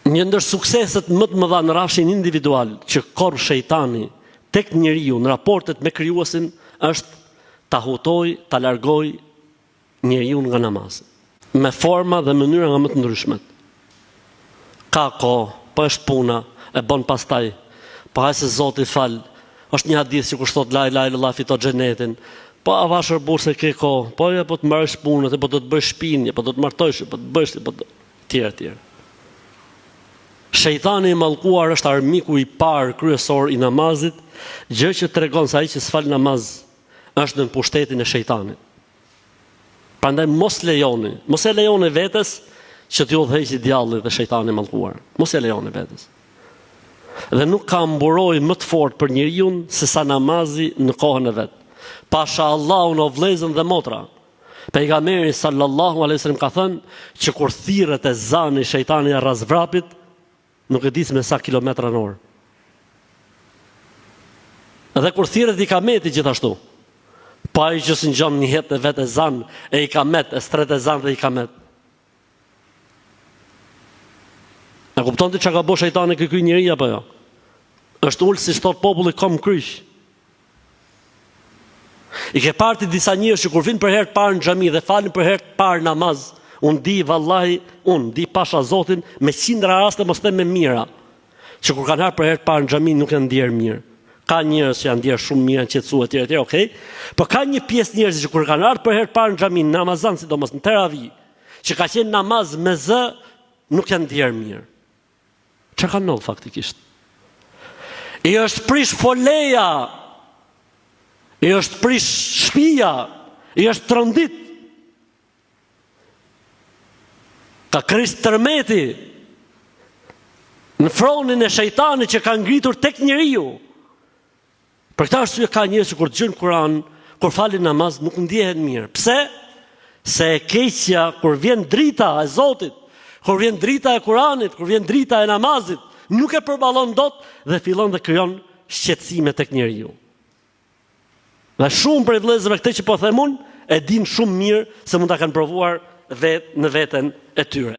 Një ndër sukseset më të mëdha në rafshin individual që korr shejtani tek njeriu në raportet me krijuesin është ta hutoj, ta largoj njeriu nga namazi, me forma dhe mënyra nga më të ndryshmet. Ka kohë, po është puna, e bën pastaj, po haj se Zoti fal, është një hadith që kur thot la ilaha illallah fiton xhenetin, po avashër burse ke kohë, po ja po të marrësh punën, po do të bësh shpinë, po do të martohesh, po të bësh, po tjerë. Shejtani i mallkuar është armiku i parë kryesor i namazit, gjë që tregon se ai që s'fal namaz është në pushtetin e shejtanit. Prandaj mos e lejoni vetes që t'ju udhëheqë djalli dhe shejtani i mallkuar. Mos e lejoni vetes. Dhe nuk ka mburoj më të fortë për njeriu se sa namazi në kohën e vet. Pasha Allahun o vëllezër dhe motra. Pejgamberi sallallahu alaihi wasallam ka thënë që kur thirret e zani shejtani e razvrapit, nuk e dis me sa kilometra në orë. Edhe kur thirret i kameti gjithashtu, pa i që së ngjon një jetë e vetë e zan, e i kamet, e stret e zan dhe i kamet. E kupton ti që ka bo shejtani ky njeri apo jo? Është ullë si shtot populli kom kryq. I ke parti disa njerëz që kur vinë për herë të parë në xhami dhe falin për herë të parë namaz, unë di pasha Zotin me qindra raste mos them me mira, që kur kanë ardhur për herë të parë në xhami nuk janë ndier mirë. Ka njerëz që janë ndier shumë mirë, janë qetësuar etj, okay? Por ka një pjesë njerëz që kur kanë ardhur për herë të parë në xhami, namazan sidomos në teravi, që ka qenë namaz me zë, nuk janë ndier mirë. Çfarë ka ndodhur faktikisht? I është prish foleja, i është prish shtëpia, i është trondit. Ka krisë tërmeti në fronin e shejtanit që ka ngritur tek njeriu. Për këtë arsye ka njerëz që kur dëgjojnë Kur'an, kur falin namaz nuk ndjehen mirë. Pse? Se e keqja kur vjen drita e Zotit, kur vjen drita e Kur'anit, kur vjen drita e namazit, nuk e përballon dot dhe fillon dhe krijon shqetësime tek njeriu. Dhe shumë prej vëllezërve këtë që po them unë e din shumë mirë se mund ta kanë provuar në veten e tyre.